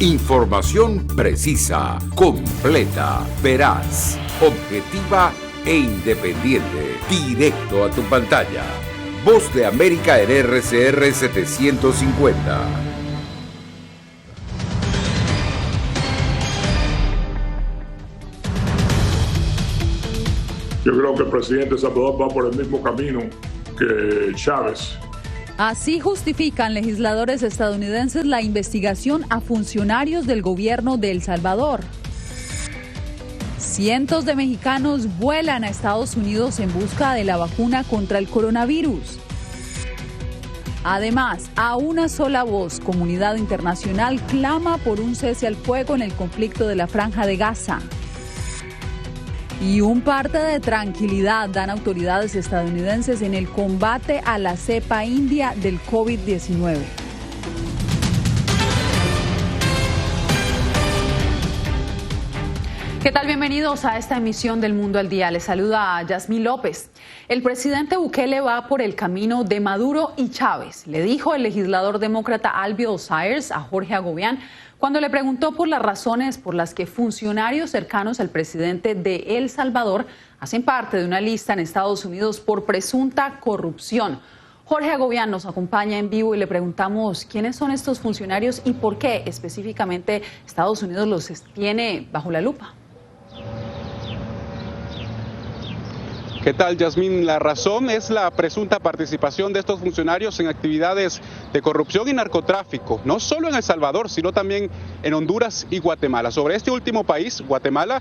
Información precisa, completa, veraz, objetiva e independiente. Directo a tu pantalla. Voz de América en RCR 750. Yo creo que el presidente Salvador va por el mismo camino que Chávez. Así justifican legisladores estadounidenses la investigación a funcionarios del gobierno de El Salvador. Cientos de mexicanos vuelan a Estados Unidos en busca de la vacuna contra el coronavirus. Además, a una sola voz, comunidad internacional clama por un cese al fuego en el conflicto de la Franja de Gaza. Y un parte de tranquilidad dan autoridades estadounidenses en el combate a la cepa india del COVID-19. ¿Qué tal? Bienvenidos a esta emisión del Mundo al Día. Les saluda a Yasmín López. El presidente Bukele va por el camino de Maduro y Chávez, le dijo el legislador demócrata Albiol Sayers a Jorge Agobián cuando le preguntó por las razones por las que funcionarios cercanos al presidente de El Salvador hacen parte de una lista en Estados Unidos por presunta corrupción. Jorge Agobián nos acompaña en vivo y le preguntamos quiénes son estos funcionarios y por qué específicamente Estados Unidos los tiene bajo la lupa. ¿Qué tal, Yasmín? La razón es la presunta participación de estos funcionarios en actividades de corrupción y narcotráfico, no solo en El Salvador, sino también en Honduras y Guatemala. Sobre este último país, Guatemala,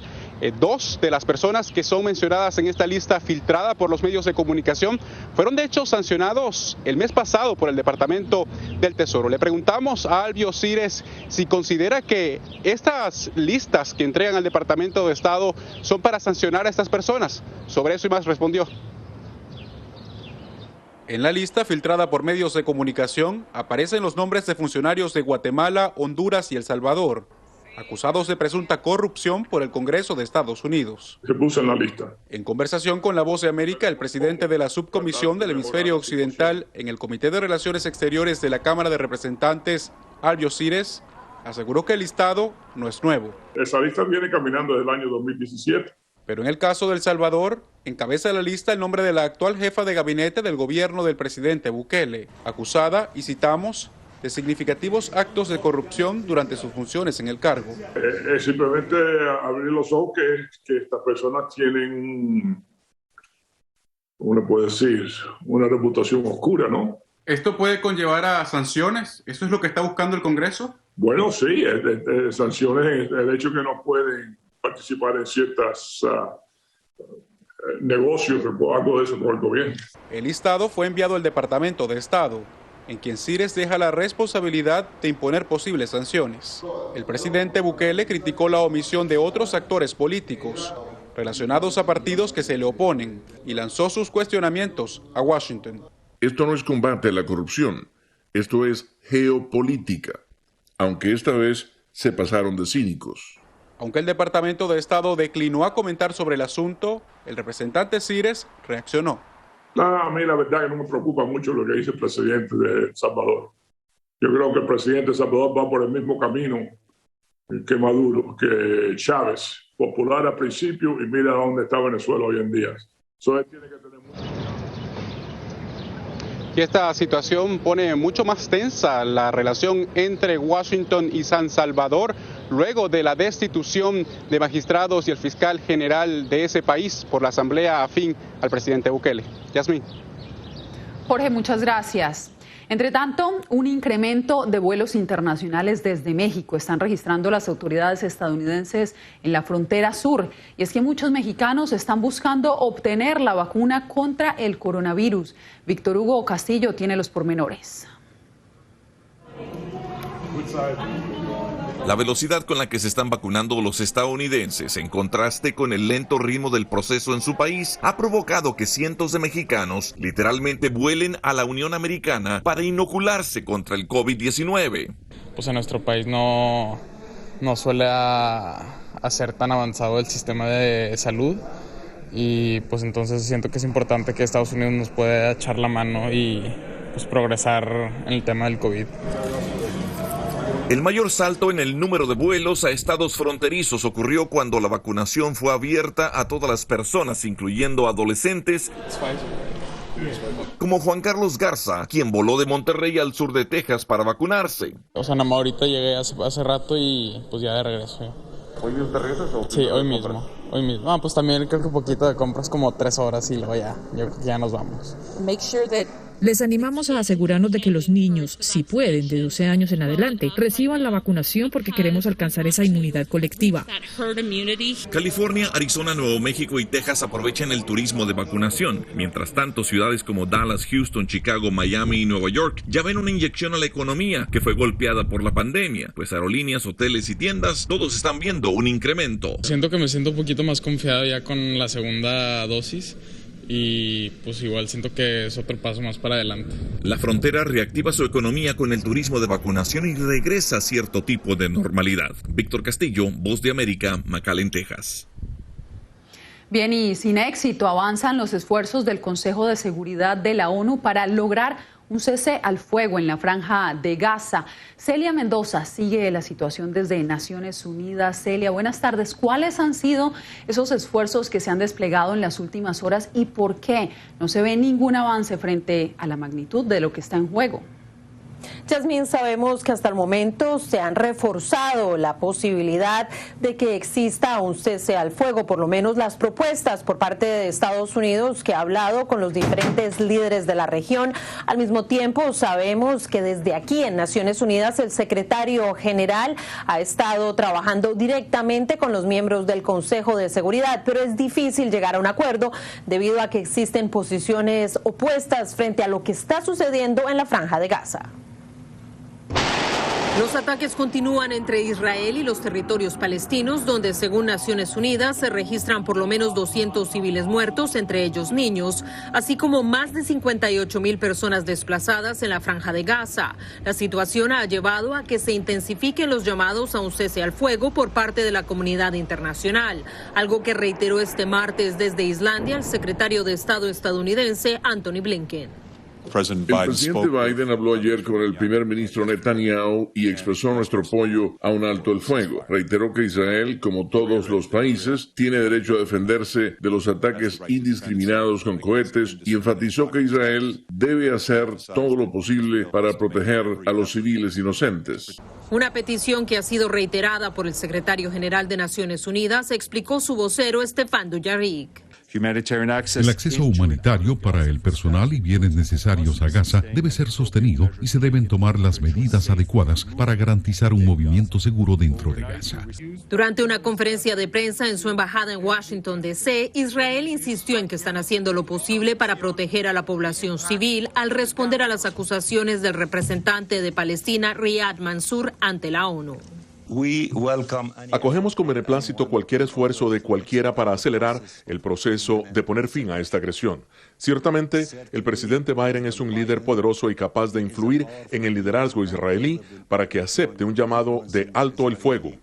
dos de las personas que son mencionadas en esta lista filtrada por los medios de comunicación fueron de hecho sancionados el mes pasado por el Departamento del Tesoro. Le preguntamos a Albiol Sayers si considera que estas listas que entregan al Departamento de Estado son para sancionar a estas personas. Sobre eso y más respondió. En la lista filtrada por medios de comunicación aparecen los nombres de funcionarios de Guatemala, Honduras y El Salvador, acusados de presunta corrupción por el Congreso de Estados Unidos. Se puso en la lista. En conversación con La Voz de América, el presidente de la subcomisión del hemisferio occidental en el Comité de Relaciones Exteriores de la Cámara de Representantes, Albiol Sayers, aseguró que el listado no es nuevo. Esa lista viene caminando desde el año 2017. Pero en el caso de El Salvador, encabeza la lista el nombre de la actual jefa de gabinete del gobierno del presidente Bukele, acusada, y citamos, de significativos actos de corrupción durante sus funciones en el cargo. Es simplemente abrir los ojos que estas personas tienen, ¿cómo le puedo decir?, una reputación oscura, ¿no? ¿Esto puede conllevar a sanciones? ¿Eso es lo que está buscando el Congreso? Bueno, sí, sanciones, el hecho que no pueden participar en ciertos negocios o algo de eso por el gobierno. El listado fue enviado al Departamento de Estado, en quien Sayers deja la responsabilidad de imponer posibles sanciones. El presidente Bukele criticó la omisión de otros actores políticos relacionados a partidos que se le oponen y lanzó sus cuestionamientos a Washington. Esto no es combate a la corrupción, esto es geopolítica, aunque esta vez se pasaron de cínicos. Aunque el Departamento de Estado declinó a comentar sobre el asunto, el representante Sayers reaccionó. A mí la verdad que no me preocupa mucho lo que dice el presidente de El Salvador. Yo creo que el presidente de El Salvador va por el mismo camino que Maduro, que Chávez, popular al principio y mira dónde está Venezuela hoy en día. Eso él tiene que tener mucho. Y esta situación pone mucho más tensa la relación entre Washington y San Salvador luego de la destitución de magistrados y el fiscal general de ese país por la asamblea afín al presidente Bukele. Yasmín. Jorge, muchas gracias. Entre tanto, un incremento de vuelos internacionales desde México están registrando las autoridades estadounidenses en la frontera sur. Y es que muchos mexicanos están buscando obtener la vacuna contra el coronavirus. Víctor Hugo Castillo tiene los pormenores. La velocidad con la que se están vacunando los estadounidenses, en contraste con el lento ritmo del proceso en su país, ha provocado que cientos de mexicanos literalmente vuelen a la Unión Americana para inocularse contra el COVID-19. Pues en nuestro país no suele ser tan avanzado el sistema de salud y pues entonces siento que es importante que Estados Unidos nos pueda echar la mano y pues progresar en el tema del COVID. El mayor salto en el número de vuelos a estados fronterizos ocurrió cuando la vacunación fue abierta a todas las personas, incluyendo adolescentes, como Juan Carlos Garza, quien voló de Monterrey al sur de Texas para vacunarse. O sea, nada más ahorita llegué hace rato y pues ya de regreso. ¿Hoy mismo te regresas o...? Sí, hoy mismo. Ah, pues también creo que un poquito de compras, como 3 horas y luego ya, yo creo que ya nos vamos. Les animamos a asegurarnos de que los niños, si pueden, de 12 años en adelante, reciban la vacunación porque queremos alcanzar esa inmunidad colectiva. California, Arizona, Nuevo México y Texas aprovechan el turismo de vacunación. Mientras tanto, ciudades como Dallas, Houston, Chicago, Miami y Nueva York ya ven una inyección a la economía que fue golpeada por la pandemia, pues aerolíneas, hoteles y tiendas, todos están viendo un incremento. Siento que me siento un poquito más confiado ya con la segunda dosis. Y pues igual siento que es otro paso más para adelante. La frontera reactiva su economía con el turismo de vacunación y regresa a cierto tipo de normalidad. Víctor Castillo, Voz de América, McAllen, Texas. Bien, y sin éxito avanzan los esfuerzos del Consejo de Seguridad de la ONU para lograr un cese al fuego en la Franja de Gaza. Celia Mendoza sigue la situación desde Naciones Unidas. Celia, buenas tardes. ¿Cuáles han sido esos esfuerzos que se han desplegado en las últimas horas y por qué no se ve ningún avance frente a la magnitud de lo que está en juego? Yasmín, sabemos que hasta el momento se han reforzado la posibilidad de que exista un cese al fuego, por lo menos las propuestas por parte de Estados Unidos, que ha hablado con los diferentes líderes de la región. Al mismo tiempo, sabemos que desde aquí en Naciones Unidas el secretario general ha estado trabajando directamente con los miembros del Consejo de Seguridad, pero es difícil llegar a un acuerdo debido a que existen posiciones opuestas frente a lo que está sucediendo en la Franja de Gaza. Los ataques continúan entre Israel y los territorios palestinos, donde según Naciones Unidas se registran por lo menos 200 civiles muertos, entre ellos niños, así como más de 58,000 personas desplazadas en la Franja de Gaza. La situación ha llevado a que se intensifiquen los llamados a un cese al fuego por parte de la comunidad internacional, algo que reiteró este martes desde Islandia el secretario de Estado estadounidense Antony Blinken. El presidente Biden habló ayer con el primer ministro Netanyahu y expresó nuestro apoyo a un alto el fuego. Reiteró que Israel, como todos los países, tiene derecho a defenderse de los ataques indiscriminados con cohetes y enfatizó que Israel debe hacer todo lo posible para proteger a los civiles inocentes. Una petición que ha sido reiterada por el secretario general de Naciones Unidas, explicó su vocero Stefan Dujarric. El acceso humanitario para el personal y bienes necesarios a Gaza debe ser sostenido y se deben tomar las medidas adecuadas para garantizar un movimiento seguro dentro de Gaza. Durante una conferencia de prensa en su embajada en Washington, D.C., Israel insistió en que están haciendo lo posible para proteger a la población civil al responder a las acusaciones del representante de Palestina, Riyad Mansour, ante la ONU. Acogemos con beneplácito cualquier esfuerzo de cualquiera para acelerar el proceso de poner fin a esta agresión. Ciertamente, el presidente Biden es un líder poderoso y capaz de influir en el liderazgo israelí para que acepte un llamado de alto el fuego.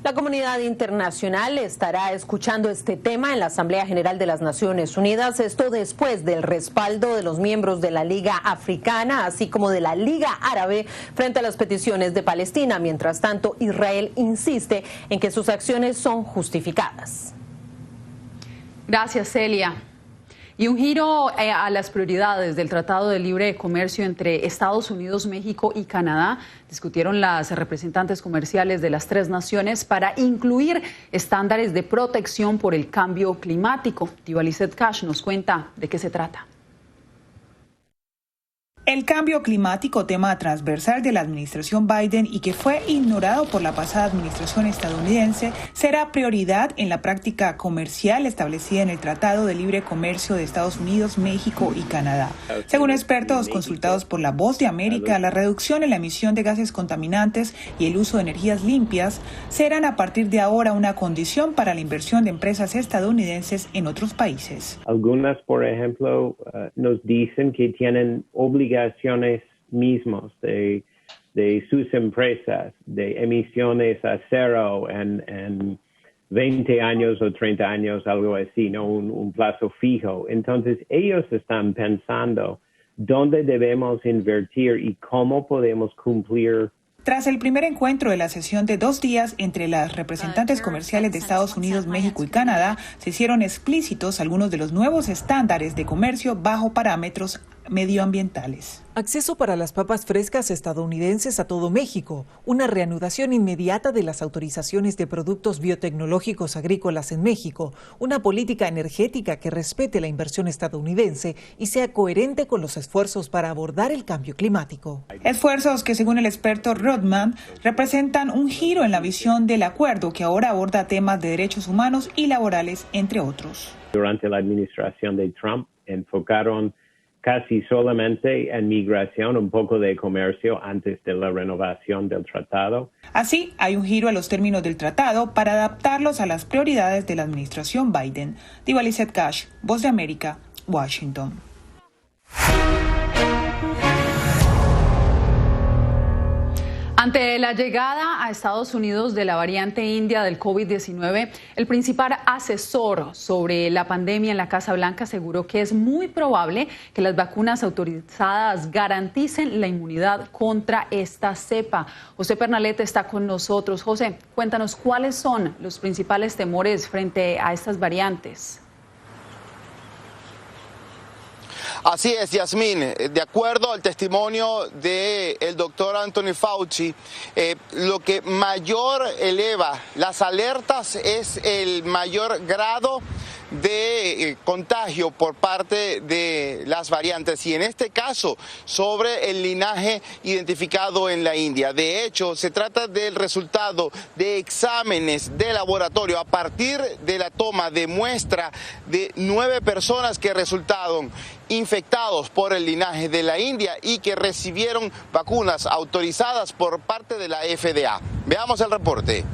La comunidad internacional estará escuchando este tema en la Asamblea General de las Naciones Unidas, esto después del respaldo de los miembros de la Liga Africana, así como de la Liga Árabe, frente a las peticiones de Palestina. Mientras tanto, Israel insiste en que sus acciones son justificadas. Gracias, Celia. Y un giro a las prioridades del Tratado de Libre Comercio entre Estados Unidos, México y Canadá. Discutieron las representantes comerciales de las tres naciones para incluir estándares de protección por el cambio climático. Divalicet Cash nos cuenta de qué se trata. El cambio climático, tema transversal de la administración Biden y que fue ignorado por la pasada administración estadounidense, será prioridad en la práctica comercial establecida en el Tratado de Libre Comercio de Estados Unidos, México y Canadá. Según expertos consultados por La Voz de América, la reducción en la emisión de gases contaminantes y el uso de energías limpias serán a partir de ahora una condición para la inversión de empresas estadounidenses en otros países. Algunas, por ejemplo, nos dicen que tienen obligaciones mismos de sus empresas, de emisiones a cero en 20 años o 30 años, algo así, ¿no? Un plazo fijo. Entonces, ellos están pensando dónde debemos invertir y cómo podemos cumplir Tras el primer encuentro de la sesión de 2 días entre las representantes comerciales de Estados Unidos, México y Canadá, se hicieron explícitos algunos de los nuevos estándares de comercio bajo parámetros medioambientales. Acceso para las papas frescas estadounidenses a todo México, una reanudación inmediata de las autorizaciones de productos biotecnológicos agrícolas en México, una política energética que respete la inversión estadounidense y sea coherente con los esfuerzos para abordar el cambio climático. Esfuerzos que, según el experto Rodman, representan un giro en la visión del acuerdo que ahora aborda temas de derechos humanos y laborales, entre otros. Durante la administración de Trump enfocaron casi solamente en migración, un poco de comercio antes de la renovación del tratado. Así, hay un giro a los términos del tratado para adaptarlos a las prioridades de la administración Biden. Diva Lizette Cash, Voz de América, Washington. Ante la llegada a Estados Unidos de la variante india del COVID-19, el principal asesor sobre la pandemia en la Casa Blanca aseguró que es muy probable que las vacunas autorizadas garanticen la inmunidad contra esta cepa. José Pernalete está con nosotros. José, cuéntanos cuáles son los principales temores frente a estas variantes. Así es, Yasmín. De acuerdo al testimonio del doctor Anthony Fauci, lo que mayor eleva las alertas es el mayor grado de contagio por parte de las variantes y en este caso sobre el linaje identificado en la India. De hecho, se trata del resultado de exámenes de laboratorio a partir de la toma de muestra de 9 personas que resultaron infectados por el linaje de la India y que recibieron vacunas autorizadas por parte de la FDA. Veamos el reporte.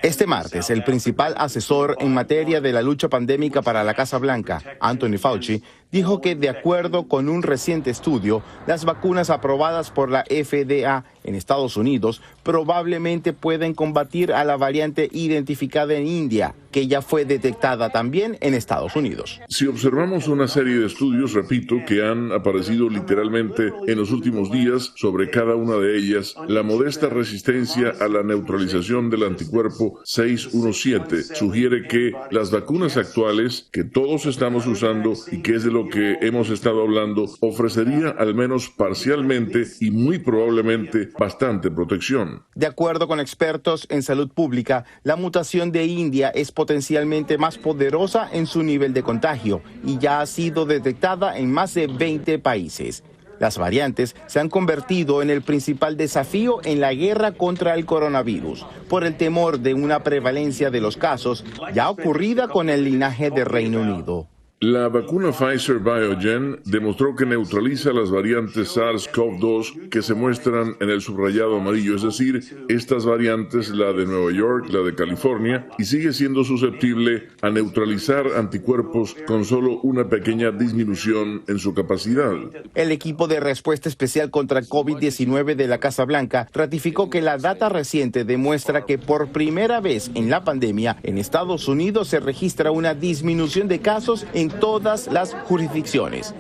Este martes, el principal asesor en materia de la lucha pandémica para la Casa Blanca, Anthony Fauci, dijo que de acuerdo con un reciente estudio, las vacunas aprobadas por la FDA en Estados Unidos probablemente pueden combatir a la variante identificada en India, que ya fue detectada también en Estados Unidos. Si observamos una serie de estudios, repito, que han aparecido literalmente en los últimos días sobre cada una de ellas, la modesta resistencia a la neutralización del anticuerpo 617 sugiere que las vacunas actuales que todos estamos usando y que es de lo que hemos estado hablando, ofrecería al menos parcialmente y muy probablemente bastante protección. De acuerdo con expertos en salud pública, la mutación de India es potencialmente más poderosa en su nivel de contagio y ya ha sido detectada en más de 20 países. Las variantes se han convertido en el principal desafío en la guerra contra el coronavirus, por el temor de una prevalencia de los casos ya ocurrida con el linaje de Reino Unido. La vacuna Pfizer-BioNTech demostró que neutraliza las variantes SARS-CoV-2 que se muestran en el subrayado amarillo, es decir, estas variantes, la de Nueva York, la de California, y sigue siendo susceptible a neutralizar anticuerpos con solo una pequeña disminución en su capacidad. El equipo de respuesta especial contra COVID-19 de la Casa Blanca ratificó que la data reciente demuestra que por primera vez en la pandemia en Estados Unidos se registra una disminución de casos en todas las jurisdicciones.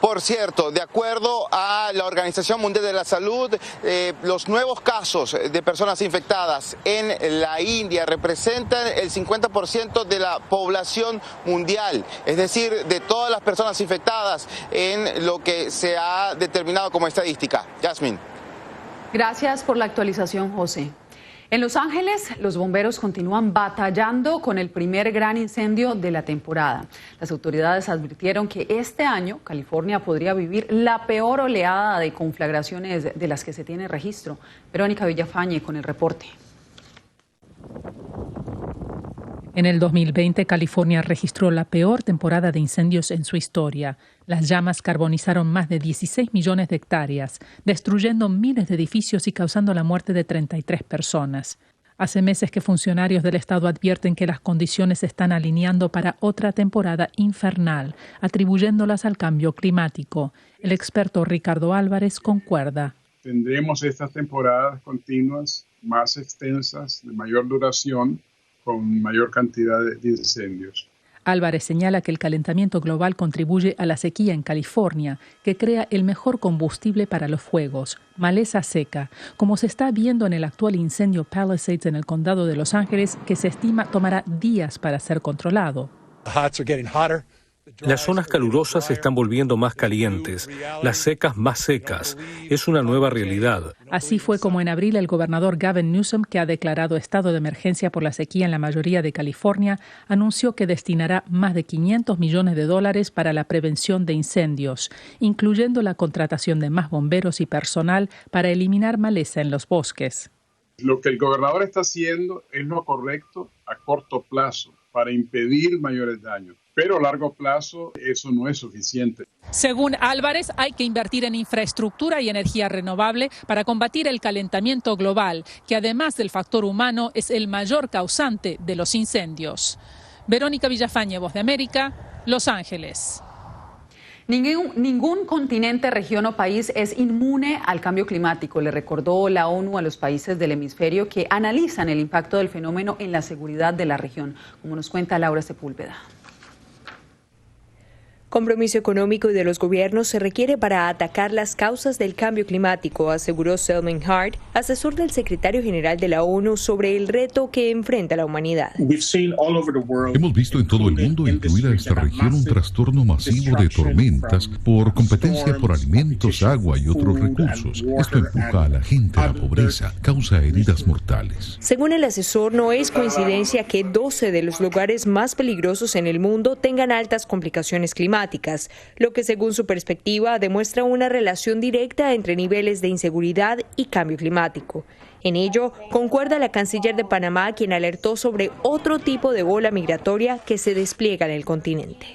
Por cierto, de acuerdo a la Organización Mundial de la Salud, los nuevos casos de personas infectadas en la India representan el 50% de la población mundial, es decir, de todas las personas infectadas en lo que se ha determinado como estadística. Yasmín. Gracias por la actualización, José. En Los Ángeles, los bomberos continúan batallando con el primer gran incendio de la temporada. Las autoridades advirtieron que este año California podría vivir la peor oleada de conflagraciones de las que se tiene registro. Verónica Villafañe con el reporte. En el 2020, California registró la peor temporada de incendios en su historia. Las llamas carbonizaron más de 16 millones de hectáreas, destruyendo miles de edificios y causando la muerte de 33 personas. Hace meses que funcionarios del estado advierten que las condiciones se están alineando para otra temporada infernal, atribuyéndolas al cambio climático. El experto Ricardo Álvarez concuerda. Tendremos estas temporadas continuas más extensas, de mayor duración, con mayor cantidad de incendios. Álvarez señala que el calentamiento global contribuye a la sequía en California, que crea el mejor combustible para los fuegos, maleza seca, como se está viendo en el actual incendio Palisades en el condado de Los Ángeles, que se estima tomará días para ser controlado. Las zonas calurosas se están volviendo más calientes, las secas más secas. Es una nueva realidad. Así fue como en abril el gobernador Gavin Newsom, que ha declarado estado de emergencia por la sequía en la mayoría de California, anunció que destinará más de $500 millones para la prevención de incendios, incluyendo la contratación de más bomberos y personal para eliminar maleza en los bosques. Lo que el gobernador está haciendo es lo correcto a corto plazo para impedir mayores daños. Pero a largo plazo eso no es suficiente. Según Álvarez, hay que invertir en infraestructura y energía renovable para combatir el calentamiento global, que además del factor humano es el mayor causante de los incendios. Verónica Villafañe, Voz de América, Los Ángeles. Ningún continente, región o país es inmune al cambio climático, le recordó la ONU a los países del hemisferio que analizan el impacto del fenómeno en la seguridad de la región, como nos cuenta Laura Sepúlveda. Compromiso económico de los gobiernos se requiere para atacar las causas del cambio climático, aseguró Selman Hart, asesor del secretario general de la ONU sobre el reto que enfrenta la humanidad. Hemos visto en todo el mundo, incluida esta región, un trastorno masivo de tormentas por competencia por alimentos, agua y otros recursos. Esto empuja a la gente a la pobreza, causa heridas mortales. Según el asesor, no es coincidencia que 12 de los lugares más peligrosos en el mundo tengan altas complicaciones climáticas, lo que según su perspectiva demuestra una relación directa entre niveles de inseguridad y cambio climático. En ello, concuerda la canciller de Panamá, quien alertó sobre otro tipo de ola migratoria que se despliega en el continente.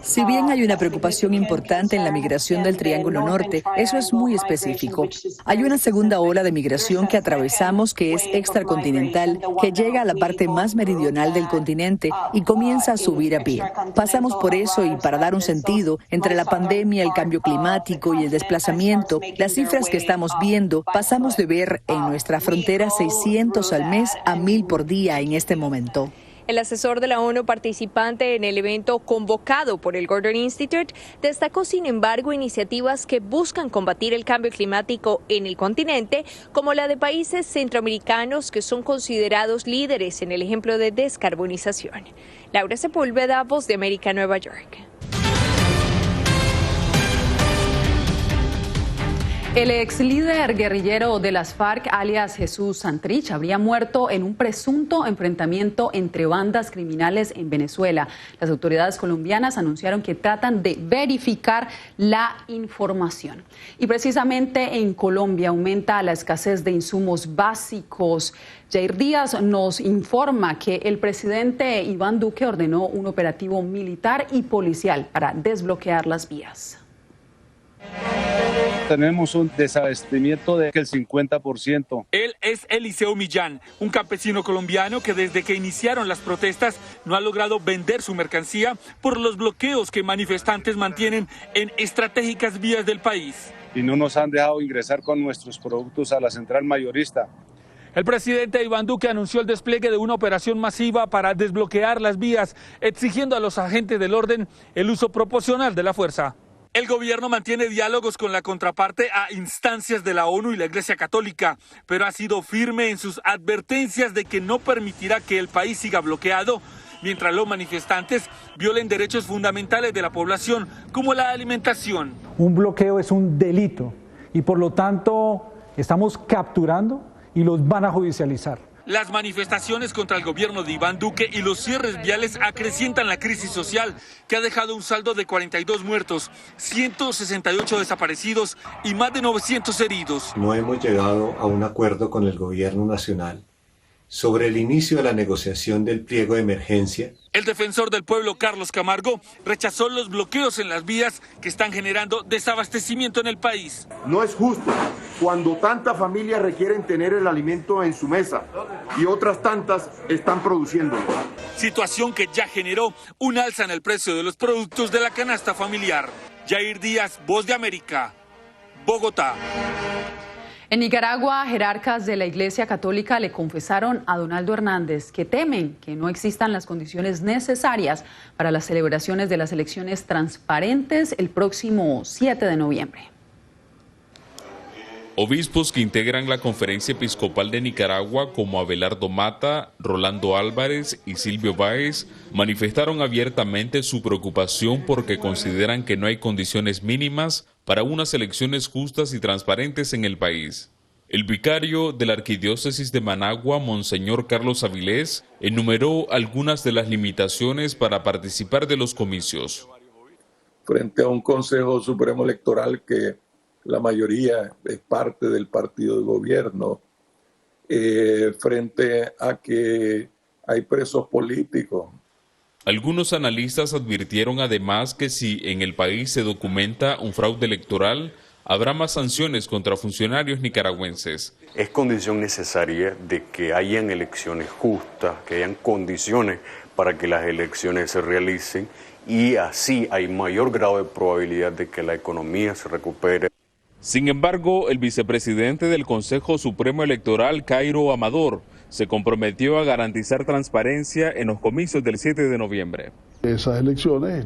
Si bien hay una preocupación importante en la migración del Triángulo Norte, eso es muy específico. Hay una segunda ola de migración que atravesamos que es extracontinental, que llega a la parte más meridional del continente y comienza a subir a pie. Pasamos por eso y para dar un sentido, entre la pandemia, el cambio climático y el desplazamiento, las cifras que estamos viendo, pasamos de ver en nuestra frontera 600 al mes a 1,000 por día en este momento. El asesor de la ONU participante en el evento convocado por el Gordon Institute destacó, sin embargo, iniciativas que buscan combatir el cambio climático en el continente, como la de países centroamericanos que son considerados líderes en el ejemplo de descarbonización. Laura Sepúlveda, Voz de América, Nueva York. El ex líder guerrillero de las FARC, alias Jesús Santrich, habría muerto en un presunto enfrentamiento entre bandas criminales en Venezuela. Las autoridades colombianas anunciaron que tratan de verificar la información. Y precisamente en Colombia aumenta la escasez de insumos básicos. Jair Díaz nos informa que el presidente Iván Duque ordenó un operativo militar y policial para desbloquear las vías. Tenemos un desabastecimiento del 50%. Él es Eliseo Millán, un campesino colombiano que desde que iniciaron las protestas no ha logrado vender su mercancía por los bloqueos que manifestantes mantienen en estratégicas vías del país. Y no nos han dejado ingresar con nuestros productos a la central mayorista. El presidente Iván Duque anunció el despliegue de una operación masiva para desbloquear las vías, exigiendo a los agentes del orden el uso proporcional de la fuerza. El gobierno mantiene diálogos con la contraparte a instancias de la ONU y la Iglesia Católica, pero ha sido firme en sus advertencias de que no permitirá que el país siga bloqueado, mientras los manifestantes violen derechos fundamentales de la población, como la alimentación. Un bloqueo es un delito y por lo tanto estamos capturando y los van a judicializar. Las manifestaciones contra el gobierno de Iván Duque y los cierres viales acrecientan la crisis social, que ha dejado un saldo de 42 muertos, 168 desaparecidos y más de 900 heridos. No hemos llegado a un acuerdo con el gobierno nacional sobre el inicio de la negociación del pliego de emergencia. El defensor del pueblo, Carlos Camargo, rechazó los bloqueos en las vías que están generando desabastecimiento en el país. No es justo cuando tantas familias requieren tener el alimento en su mesa y otras tantas están produciéndolo. Situación que ya generó un alza en el precio de los productos de la canasta familiar. Jair Díaz, Voz de América, Bogotá. En Nicaragua, jerarcas de la Iglesia Católica le confesaron a Donaldo Hernández que temen que no existan las condiciones necesarias para las celebraciones de las elecciones transparentes el próximo 7 de noviembre. Obispos que integran la Conferencia Episcopal de Nicaragua, como Abelardo Mata, Rolando Álvarez y Silvio Báez, manifestaron abiertamente su preocupación porque consideran que no hay condiciones mínimas para unas elecciones justas y transparentes en el país. El vicario de la Arquidiócesis de Managua, Monseñor Carlos Avilés, enumeró algunas de las limitaciones para participar de los comicios. Frente a un Consejo Supremo Electoral que la mayoría es parte del partido de gobierno, frente a que hay presos políticos. Algunos analistas advirtieron además que si en el país se documenta un fraude electoral, habrá más sanciones contra funcionarios nicaragüenses. Es condición necesaria de que hayan elecciones justas, que hayan condiciones para que las elecciones se realicen y así hay mayor grado de probabilidad de que la economía se recupere. Sin embargo, el vicepresidente del Consejo Supremo Electoral, Cairo Amador, se comprometió a garantizar transparencia en los comicios del 7 de noviembre. Esas elecciones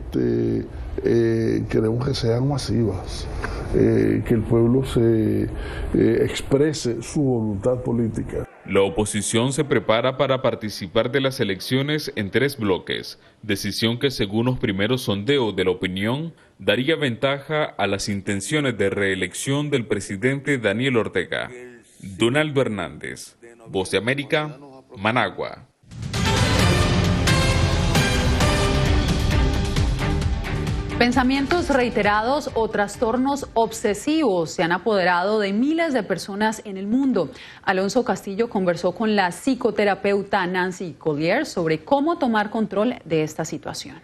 queremos que sean masivas, que el pueblo se exprese su voluntad política. La oposición se prepara para participar de las elecciones en 3 bloques, decisión que según los primeros sondeos de la opinión daría ventaja a las intenciones de reelección del presidente Daniel Ortega. Donaldo Hernández, Voz de América, Managua. Pensamientos reiterados o trastornos obsesivos se han apoderado de miles de personas en el mundo. Alonso Castillo conversó con la psicoterapeuta Nancy Collier sobre cómo tomar control de esta situación.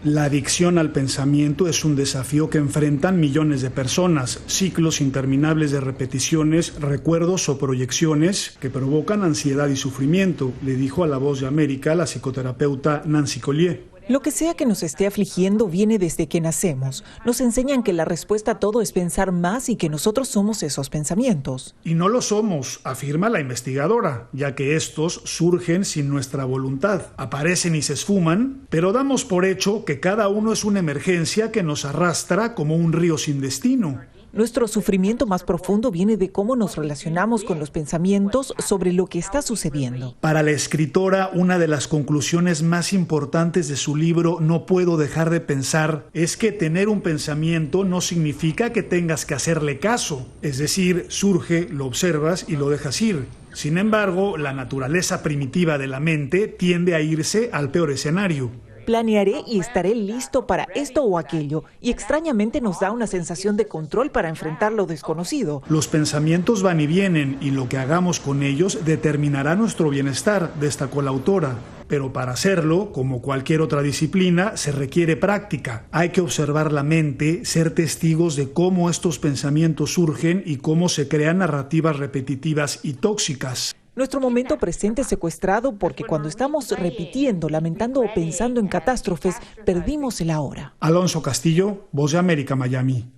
La adicción al pensamiento es un desafío que enfrentan millones de personas, ciclos interminables de repeticiones, recuerdos o proyecciones que provocan ansiedad y sufrimiento, le dijo a La Voz de América la psicoterapeuta Nancy Collier. Lo que sea que nos esté afligiendo viene desde que nacemos. Nos enseñan que la respuesta a todo es pensar más y que nosotros somos esos pensamientos. Y no lo somos, afirma la investigadora, ya que estos surgen sin nuestra voluntad, aparecen y se esfuman, pero damos por hecho que cada uno es una emergencia que nos arrastra como un río sin destino. Nuestro sufrimiento más profundo viene de cómo nos relacionamos con los pensamientos sobre lo que está sucediendo. Para la escritora, una de las conclusiones más importantes de su libro No puedo dejar de pensar es que tener un pensamiento no significa que tengas que hacerle caso. Es decir, surge, lo observas y lo dejas ir. Sin embargo, la naturaleza primitiva de la mente tiende a irse al peor escenario. Planearé y estaré listo para esto o aquello, y extrañamente nos da una sensación de control para enfrentar lo desconocido. Los pensamientos van y vienen, y lo que hagamos con ellos determinará nuestro bienestar, destacó la autora. Pero para hacerlo, como cualquier otra disciplina, se requiere práctica. Hay que observar la mente, ser testigos de cómo estos pensamientos surgen y cómo se crean narrativas repetitivas y tóxicas. Nuestro momento presente es secuestrado porque cuando estamos repitiendo, lamentando o pensando en catástrofes, perdimos el ahora. Alonso Castillo, Voz de América, Miami.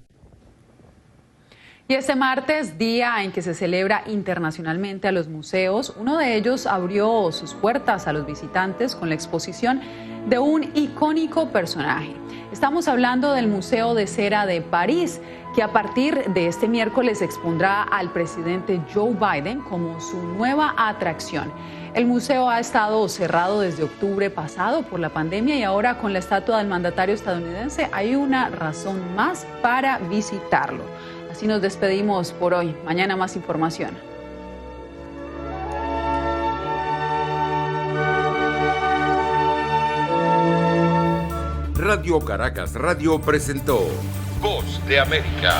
Y este martes, día en que se celebra internacionalmente a los museos, uno de ellos abrió sus puertas a los visitantes con la exposición de un icónico personaje. Estamos hablando del Museo de Cera de París, que a partir de este miércoles expondrá al presidente Joe Biden como su nueva atracción. El museo ha estado cerrado desde octubre pasado por la pandemia y ahora con la estatua del mandatario estadounidense hay una razón más para visitarlo. Así nos despedimos por hoy. Mañana más información. Radio Caracas Radio presentó Voz de América.